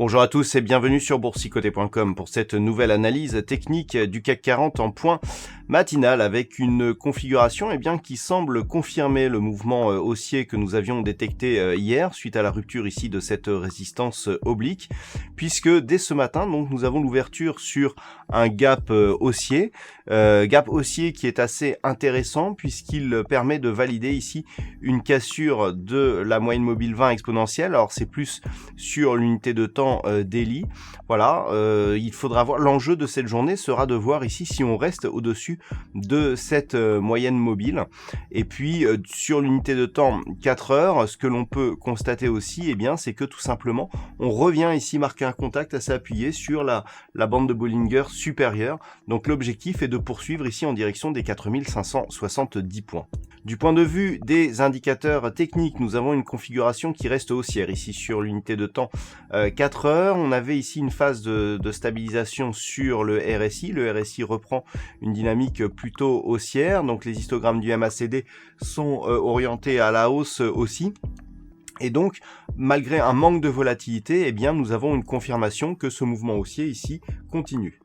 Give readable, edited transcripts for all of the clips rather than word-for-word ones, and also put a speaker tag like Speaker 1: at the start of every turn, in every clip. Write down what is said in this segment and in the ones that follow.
Speaker 1: Bonjour à tous et bienvenue sur boursicoté.com pour cette nouvelle analyse technique du CAC 40 en point matinal avec une configuration qui semble confirmer le mouvement haussier que nous avions détecté hier suite à la rupture ici de cette résistance oblique, puisque dès ce matin donc nous avons l'ouverture sur un gap haussier qui est assez intéressant puisqu'il permet de valider ici une cassure de la moyenne mobile 20 exponentielle. Alors c'est plus sur l'unité de temps daily. Voilà, il faudra voir, l'enjeu de cette journée sera de voir ici si on reste au-dessus de cette moyenne mobile. Et puis sur l'unité de temps 4 heures, ce que l'on peut constater aussi, c'est que tout simplement on revient ici marquer un contact assez appuyé sur la bande de Bollinger supérieure. Donc l'objectif est de poursuivre ici en direction des 4570 points. Du point de vue des indicateurs techniques, nous avons une configuration qui reste haussière ici sur l'unité de temps 4 heures. On avait ici une phase de stabilisation sur le RSI. Le RSI reprend une dynamique plutôt haussière. Donc les histogrammes du MACD sont orientés à la hausse aussi. Et donc, malgré un manque de volatilité, nous avons une confirmation que ce mouvement haussier ici continue.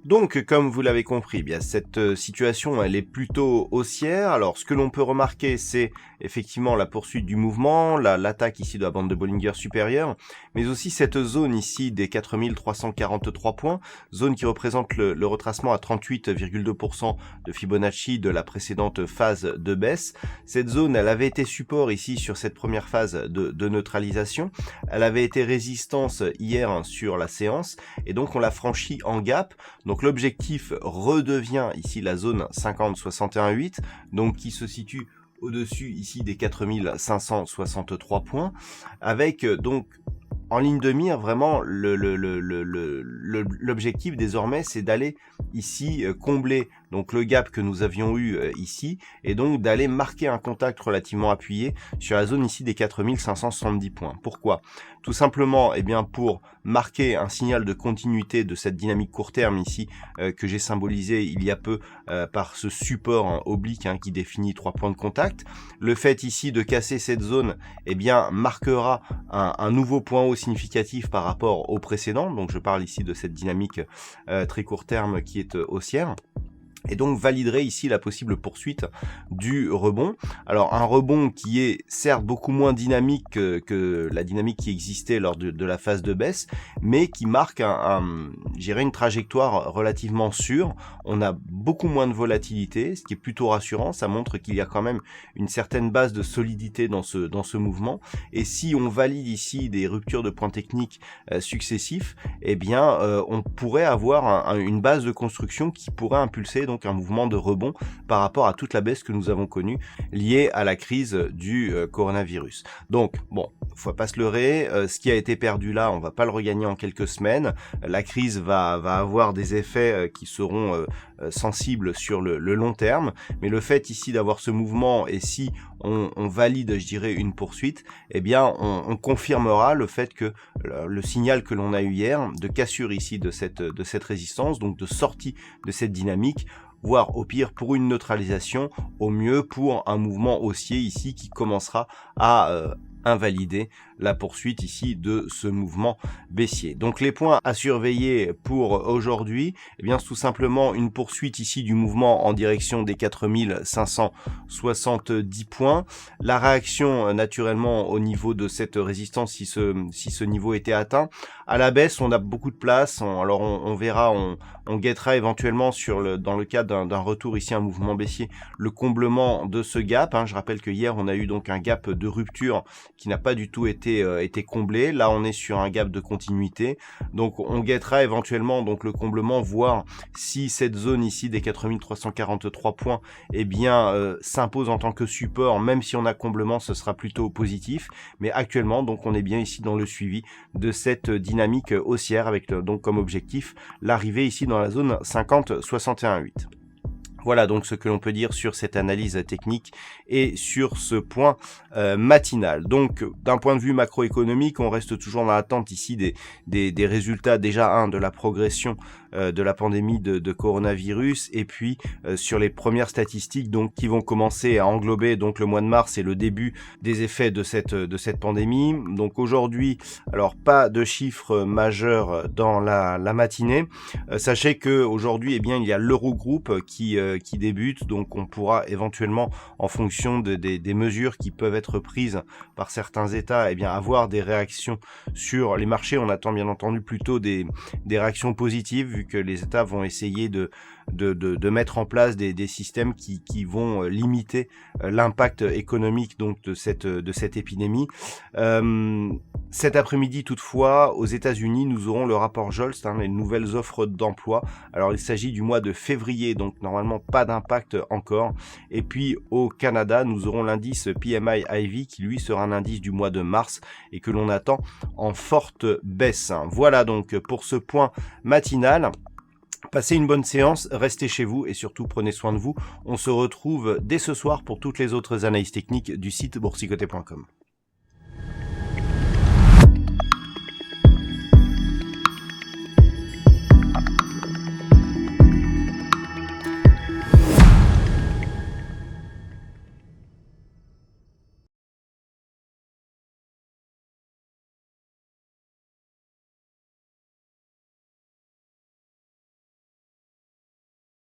Speaker 1: Donc, comme vous l'avez compris, cette situation, elle est plutôt haussière. Alors, ce que l'on peut remarquer, c'est effectivement la poursuite du mouvement, l'attaque ici de la bande de Bollinger supérieure, mais aussi cette zone ici des 4343 points, zone qui représente le retracement à 38,2% de Fibonacci de la précédente phase de baisse. Cette zone, elle avait été support ici sur cette première phase de neutralisation. Elle avait été résistance hier sur la séance, et donc on l'a franchie en gap. Donc l'objectif redevient ici la zone 50-61-8, donc qui se situe au-dessus ici des 4563 points, avec donc en ligne de mire vraiment l'objectif désormais, c'est d'aller ici combler donc le gap que nous avions eu ici, et donc d'aller marquer un contact relativement appuyé sur la zone ici des 4570 points. Pourquoi ? Tout simplement pour marquer un signal de continuité de cette dynamique court terme ici que j'ai symbolisé il y a peu par ce support oblique qui définit 3 points de contact. Le fait ici de casser cette zone marquera un nouveau point haut significatif par rapport au précédent. Donc je parle ici de cette dynamique très court terme qui est haussière. Et donc validerait ici la possible poursuite du rebond. Alors un rebond qui est certes beaucoup moins dynamique que la dynamique qui existait lors de la phase de baisse, mais qui marque une trajectoire relativement sûre. On a beaucoup moins de volatilité, ce qui est plutôt rassurant. Ça montre qu'il y a quand même une certaine base de solidité dans ce mouvement. Et si on valide ici des ruptures de points techniques successifs, on pourrait avoir une base de construction qui pourrait impulser donc un mouvement de rebond par rapport à toute la baisse que nous avons connue liée à la crise du coronavirus. Donc faut pas se leurrer, ce qui a été perdu là, on va pas le regagner en quelques semaines. La crise va avoir des effets qui seront sensibles sur le long terme, mais le fait ici d'avoir ce mouvement, et si on valide une poursuite, on confirmera le fait que le signal que l'on a eu hier de cassure ici de cette résistance, donc de sortie de cette dynamique, voire au pire pour une neutralisation, au mieux pour un mouvement haussier ici qui commencera à invalider la poursuite ici de ce mouvement baissier. Donc les points à surveiller pour aujourd'hui, c'est tout simplement une poursuite ici du mouvement en direction des 4570 points. La réaction naturellement au niveau de cette résistance si ce niveau était atteint. À la baisse, on a beaucoup de place. On verra, on guettera éventuellement dans le cadre d'un retour ici, un mouvement baissier, le comblement de ce gap. Je rappelle que hier, on a eu donc un gap de rupture qui n'a pas du tout été comblé. Là, on est sur un gap de continuité. Donc, on guettera éventuellement donc le comblement, voir si cette zone ici des 4343 points s'impose en tant que support. Même si on a comblement, ce sera plutôt positif. Mais actuellement, donc, on est bien ici dans le suivi de cette dynamique haussière avec donc comme objectif l'arrivée ici dans la zone 50-61-8. Voilà donc ce que l'on peut dire sur cette analyse technique et sur ce point matinal. Donc d'un point de vue macroéconomique, on reste toujours dans l'attente ici des résultats déjà de la progression de la pandémie de coronavirus, et puis sur les premières statistiques donc qui vont commencer à englober donc le mois de mars et le début des effets de cette pandémie. Donc aujourd'hui, alors pas de chiffres majeurs dans la matinée. Sachez que aujourd'hui, eh bien, il y a l'Eurogroupe qui débute, donc on pourra éventuellement, en fonction des mesures qui peuvent être prises par certains États, eh bien, avoir des réactions sur les marchés. On attend bien entendu plutôt des réactions positives, vu que les États vont essayer de mettre en place des systèmes qui vont limiter l'impact économique donc de cette épidémie. Cet après-midi toutefois, aux États-Unis, nous aurons le rapport JOLTS, les nouvelles offres d'emploi. Alors il s'agit du mois de février, donc normalement pas d'impact encore. Et puis au Canada, nous aurons l'indice PMI IV qui lui sera un indice du mois de mars et que l'on attend en forte baisse. Voilà donc pour ce point matinal. Passez une bonne séance, restez chez vous et surtout prenez soin de vous. On se retrouve dès ce soir pour toutes les autres analyses techniques du site boursicoté.com.